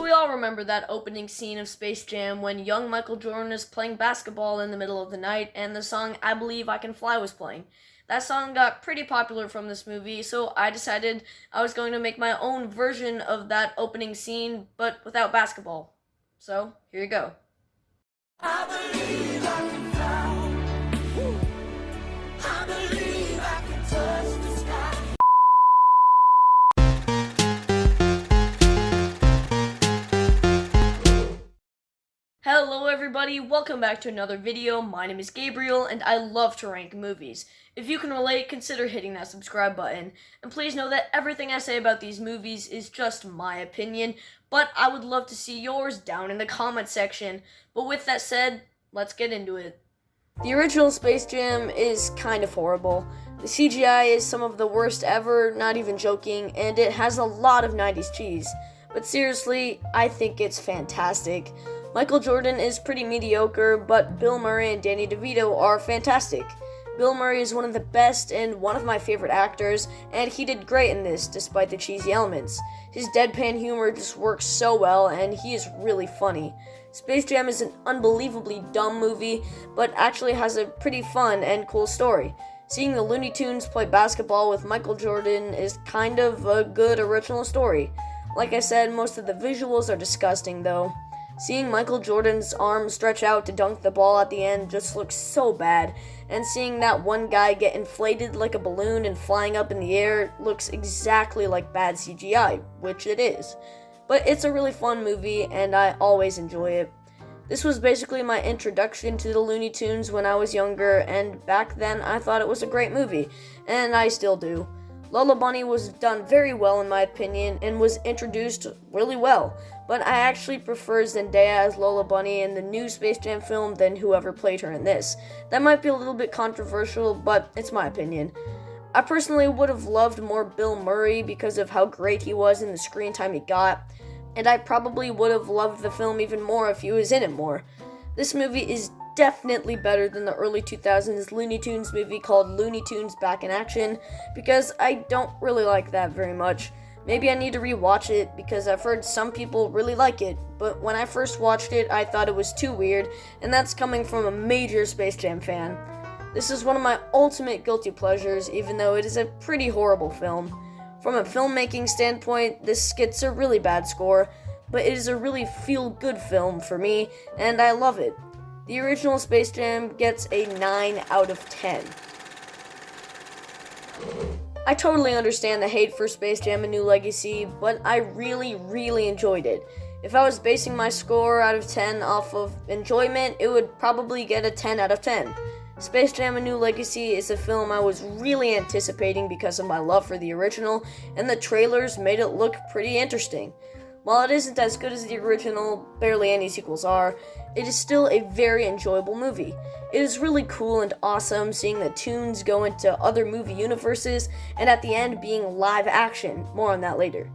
we all remember that opening scene of Space Jam when young Michael Jordan is playing basketball in the middle of the night and the song I Believe I Can Fly was playing. That song got pretty popular from this movie, so I decided I was going to make my own version of that opening scene, but without basketball. So, here you go. I believe I can fly. I believe I can touch the sky. Hello everybody, welcome back to another video. My name is Gabriel and I love to rank movies. If you can relate, consider hitting that subscribe button. And please know that everything I say about these movies is just my opinion, but I would love to see yours down in the comment section. But with that said, let's get into it. The original Space Jam is kind of horrible. The CGI is some of the worst ever, not even joking, and it has a lot of 90s cheese. But seriously, I think it's fantastic. Michael Jordan is pretty mediocre, but Bill Murray and Danny DeVito are fantastic. Bill Murray is one of the best and one of my favorite actors, and he did great in this despite the cheesy elements. His deadpan humor just works so well, and he is really funny. Space Jam is an unbelievably dumb movie, but actually has a pretty fun and cool story. Seeing the Looney Tunes play basketball with Michael Jordan is kind of a good original story. Like I said, most of the visuals are disgusting though. Seeing Michael Jordan's arm stretch out to dunk the ball at the end just looks so bad, and seeing that one guy get inflated like a balloon and flying up in the air looks exactly like bad CGI, which it is. But it's a really fun movie, and I always enjoy it. This was basically my introduction to the Looney Tunes when I was younger, and back then I thought it was a great movie, and I still do. Lola Bunny was done very well in my opinion, and was introduced really well, but I actually prefer Zendaya as Lola Bunny in the new Space Jam film than whoever played her in this. That might be a little bit controversial, but it's my opinion. I personally would have loved more Bill Murray because of how great he was in the screen time he got, and I probably would have loved the film even more if he was in it more. This movie is definitely better than the early 2000s Looney Tunes movie called Looney Tunes Back in Action, because I don't really like that very much. Maybe I need to rewatch it because I've heard some people really like it, but when I first watched it I thought it was too weird, and that's coming from a major Space Jam fan. This is one of my ultimate guilty pleasures, even though it is a pretty horrible film. From a filmmaking standpoint, this gets a really bad score, but it is a really feel-good film for me, and I love it. The original Space Jam gets a 9 out of 10. I totally understand the hate for Space Jam: A New Legacy, but I really enjoyed it. If I was basing my score out of 10 off of enjoyment, it would probably get a 10 out of 10. Space Jam: A New Legacy is a film I was really anticipating because of my love for the original, and the trailers made it look pretty interesting. While it isn't as good as the original, barely any sequels are, it is still a very enjoyable movie. It is really cool and awesome seeing the tunes go into other movie universes, and at the end being live action, more on that later.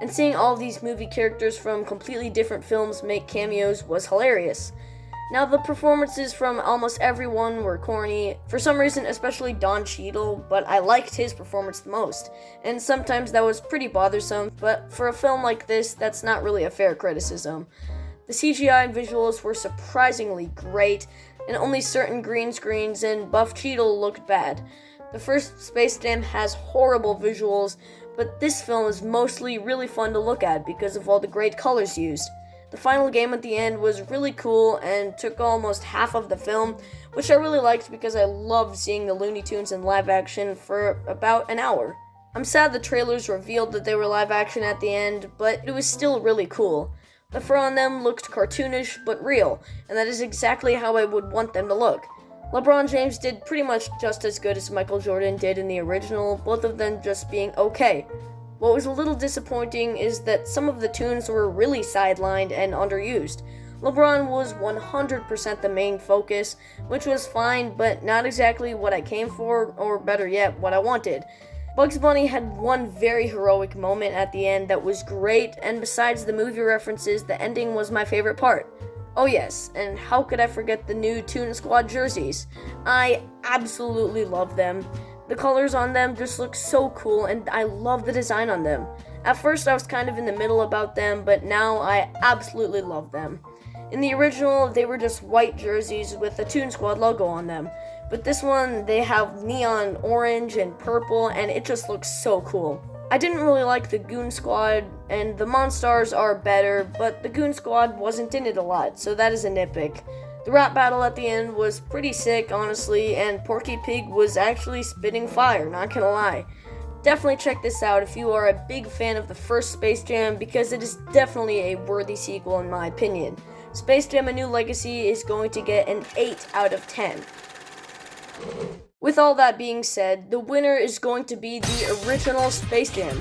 And seeing all of these movie characters from completely different films make cameos was hilarious. Now, the performances from almost everyone were corny, for some reason especially Don Cheadle, but I liked his performance the most, and sometimes that was pretty bothersome, but for a film like this, that's not really a fair criticism. The CGI and visuals were surprisingly great, and only certain green screens and Buff Cheadle looked bad. The first Space Jam has horrible visuals, but this film is mostly really fun to look at because of all the great colors used. The final game at the end was really cool and took almost half of the film, which I really liked because I loved seeing the Looney Tunes in live action for about an hour. I'm sad the trailers revealed that they were live action at the end, but it was still really cool. The fur on them looked cartoonish but real, and that is exactly how I would want them to look. LeBron James did pretty much just as good as Michael Jordan did in the original, both of them just being okay. What was a little disappointing is that some of the tunes were really sidelined and underused. LeBron was 100% the main focus, which was fine, but not exactly what I came for, or better yet, what I wanted. Bugs Bunny had one very heroic moment at the end that was great, and besides the movie references, the ending was my favorite part. Oh yes, and how could I forget the new Toon Squad jerseys? I absolutely love them. The colors on them just look so cool, and I love the design on them. At first I was kind of in the middle about them, but now I absolutely love them. In the original, they were just white jerseys with the Toon Squad logo on them. But this one, they have neon orange and purple, and it just looks so cool. I didn't really like the Goon Squad, and the Monstars are better, but the Goon Squad wasn't in it a lot, so that is a nitpick. The rap battle at the end was pretty sick, honestly, and Porky Pig was actually spitting fire, not gonna lie. Definitely check this out if you are a big fan of the first Space Jam, because it is definitely a worthy sequel in my opinion. Space Jam: A New Legacy is going to get an 8 out of 10. With all that being said, the winner is going to be the original Space Jam.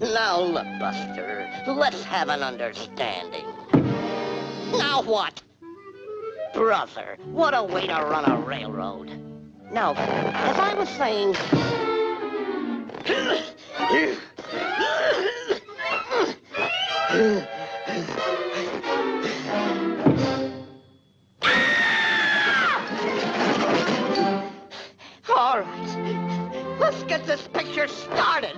Now look, Buster, let's have an understanding. Now what? Brother, what a way to run a railroad. Now, as I was saying... All right, let's get this picture started.